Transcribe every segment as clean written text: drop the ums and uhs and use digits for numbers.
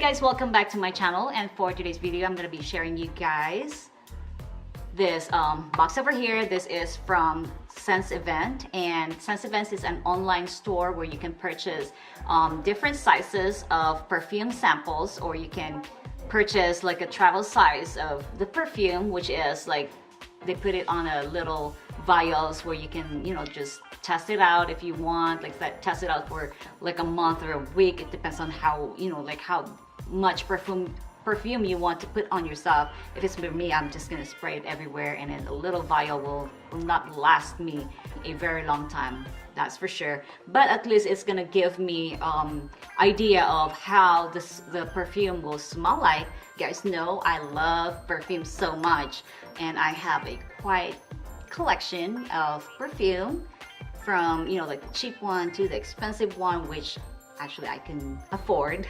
guys, welcome back to my channel, and for today's video I'm going to be sharing you guys this box over here. This is from ScentBird, and ScentBird is an online store where you can purchase different sizes of perfume samples, or you can purchase like a travel size of the perfume, which is like they put it on a little vials where you can, you know, just test it out if you want, like that, test it out for like a month or a week. It depends on how, you know, like how much perfume you want to put on yourself. If it's for me, I'm just gonna spray it everywhere, and then a little vial will not last me a very long time, that's for sure. But at least it's gonna give me idea of how the perfume will smell like. You guys know I love perfume so much, and I have a quite collection of perfume, from, you know, like the cheap one to the expensive one, which actually I can afford.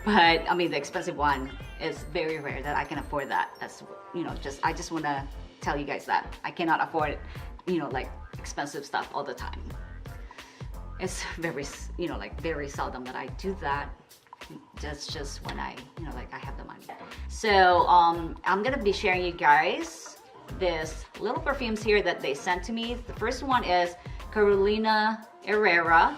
But I mean, the expensive one is very rare that I can afford that. That's, you know, I just want to tell you guys that I cannot afford, you know, like expensive stuff all the time. It's very, you know, like very seldom that I do that. Just when I, you know, like I have the money. So I'm gonna be sharing you guys this little perfumes here that they sent to me. The first one is Carolina Herrera.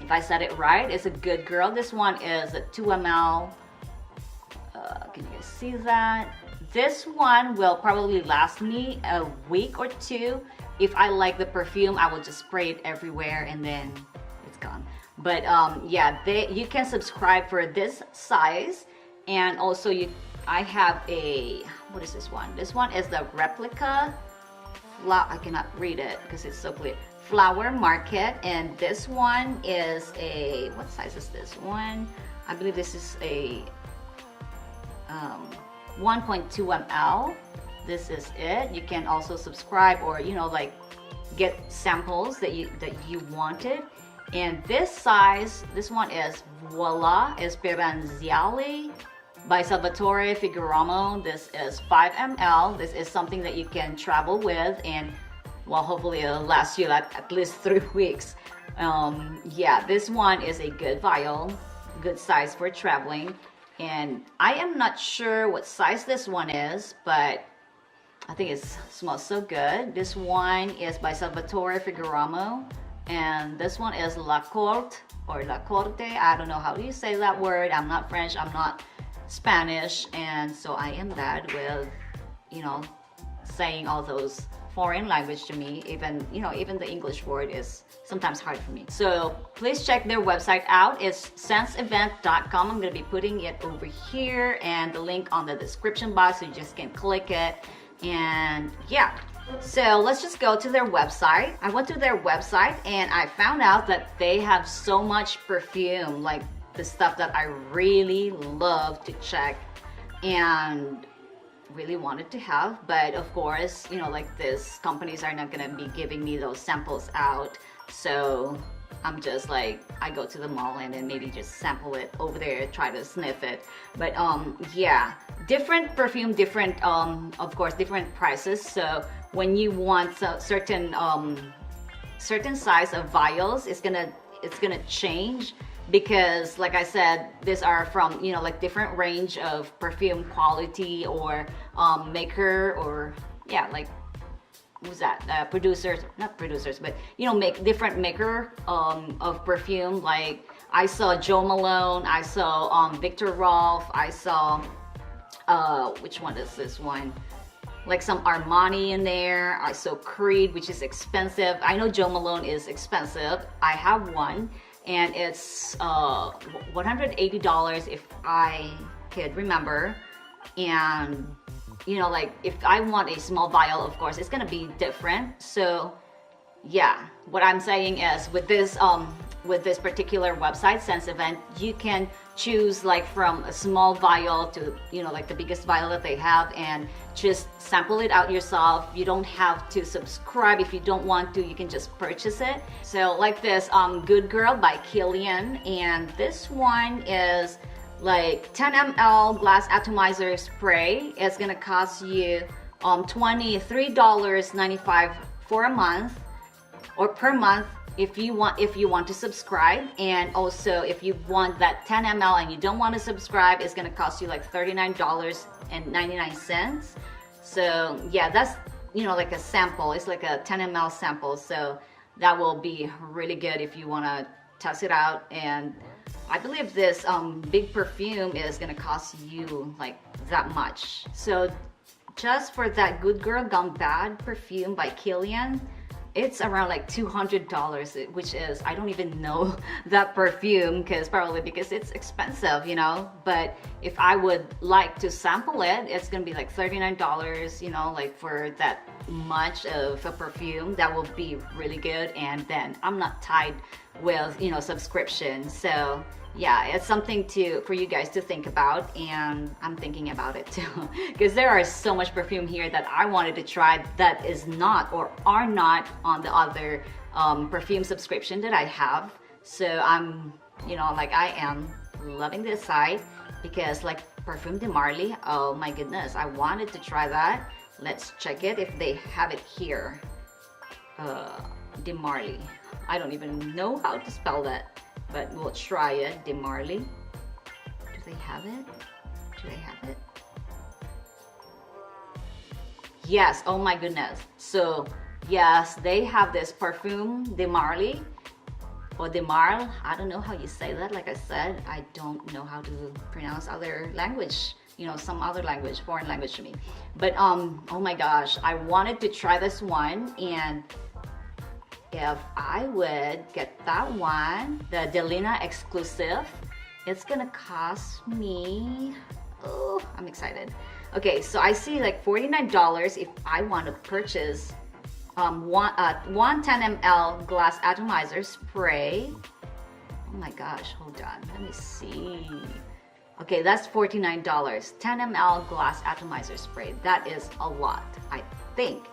If I said it right, it's a good girl. This one is a 2 ml. Can you guys see that? This one will probably last me a week or two. If I like the perfume, I will just spray it everywhere and then it's gone. But yeah, you can subscribe for this size, and also I have a, what is this one? This one is the replica. I cannot read it because it's so clear. Flower Market, and this one is a, what size is this one? I believe this is a 1.2 ml. This is it. You can also subscribe, or, you know, like get samples that you wanted. And this size, this one is Voila Esperanziale by Salvatore Figueroa. This is 5 ml. This is something that you can travel with, and well, hopefully it'll last you at least 3 weeks. Yeah, this one is a good vial, good size for traveling. And I am not sure what size this one is, but I think it smells so good. This one is by Salvatore Figueroa, and this one is La Corte, or La Corte. I don't know how do you say that word. I'm not French, I'm not Spanish, and so I am bad with, you know, saying all those foreign language to me. Even, you know, even the English word is sometimes hard for me. So please check their website out. It's ScentBird.com. I'm going to be putting it over here, and the link on the description box, so you just can click it. And yeah, so let's just go to their website. I went to their website and I found out that they have so much perfume, like the stuff that I really love to check and really wanted to have. But of course, you know, like these companies are not gonna be giving me those samples out, so I'm just like, I go to the mall and then maybe just sample it over there, try to sniff it. But yeah, different perfume, different of course different prices. So when you want certain size of vials, it's gonna change, because like I said, these are from, you know, like different range of perfume quality, or maker, or yeah, like who's that, producers, not producers, but, you know, make different maker of perfume. Like I saw Jo Malone, I saw Victor Rolf, I saw which one is this one, like some Armani in there. I saw Creed, which is expensive. I know Jo Malone is expensive. I have one, and it's $180 if I could remember. And you know, like if I want a small vial, of course it's gonna be different. So yeah, what I'm saying is with this particular website, ScentBird, you can choose like from a small vial to, you know, like the biggest vial that they have, and just sample it out yourself. You don't have to subscribe. If you don't want to, you can just purchase it. So like this Good Girl by Kilian, and this one is like 10 ml glass atomizer spray. It's gonna cost you $23.95 for a month, or per month. if you want to subscribe, and also if you want that 10 ml and you don't want to subscribe, it's gonna cost you like $39.99. So yeah, that's, you know, like a sample. It's like a 10 ml sample, so that will be really good if you want to test it out. And I believe this big perfume is gonna cost you like that much. So just for that Good Girl Gone Bad perfume by Kilian, it's around like $200, which is, I don't even know that perfume, probably because it's expensive, you know. But if I would like to sample it, it's gonna be like $39, you know, like for that much of a perfume. That will be really good, and then I'm not tied with, you know, subscription. So yeah, it's something for you guys to think about, and I'm thinking about it too, because there are so much perfume here that I wanted to try that is not or are not on the other perfume subscription that I have. So I'm, you know, like I am loving this site, because like Perfume de Marly, oh my goodness, I wanted to try that. Let's check it if they have it here. De Marly, I don't even know how to spell that, but we'll try it. De Marly. Do they have it? Do they have it? Yes, oh my goodness. So yes, they have this Perfume de Marly, or de Marle. I don't know how you say that. Like I said, I don't know how to pronounce other language, you know, some other language, foreign language to me. But oh my gosh, I wanted to try this one, and if I would get that one, the Delina exclusive, it's gonna cost me, oh, I'm excited. Okay, so I see like $49 if I want to purchase one 10 ml glass atomizer spray. Oh my gosh, hold on, let me see. Okay, that's $49, 10 ml glass atomizer spray. That is a lot, I think.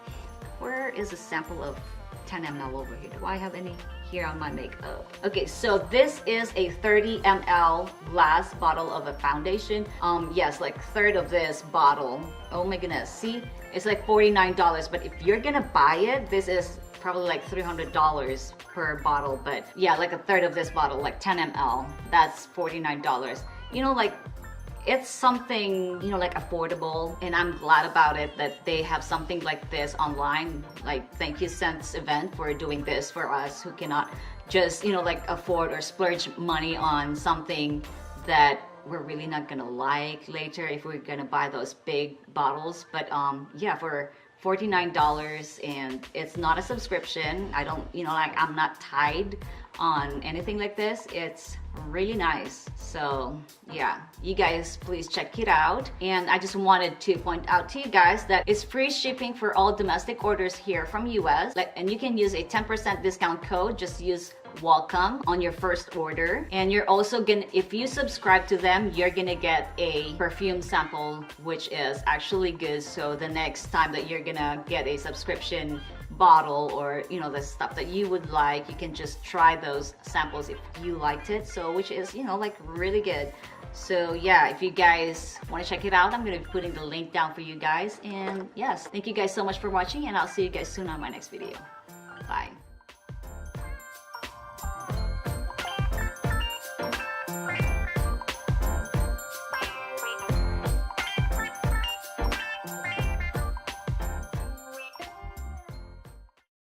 Where is a sample of 10 ml over here? Do I have any here on my makeup? Okay, so this is a 30 ml glass bottle of a foundation. Yes, like third of this bottle. Oh my goodness, see? It's like $49, but if you're gonna buy it, this is probably like $300 per bottle. But yeah, like a third of this bottle, like 10 ml, that's $49. You know, like, it's something, you know, like affordable, and I'm glad about it that they have something like this online. Like, thank you Scents event for doing this for us who cannot just, you know, like afford or splurge money on something that we're really not gonna like later if we're gonna buy those big bottles. But yeah, for $49, and it's not a subscription. I don't, you know, like I'm not tied on anything like this. It's really nice. So yeah, you guys please check it out. And I just wanted to point out to you guys that it's free shipping for all domestic orders here from US. And you can use a 10% discount code. Just use welcome on your first order, and you're also gonna, if you subscribe to them, you're gonna get a perfume sample, which is actually good. So the next time that you're gonna get a subscription bottle, or you know, the stuff that you would like, you can just try those samples if you liked it. So which is, you know, like really good. So yeah, if you guys want to check it out, I'm gonna be putting the link down for you guys. And yes, thank you guys so much for watching, and I'll see you guys soon on my next video. Bye.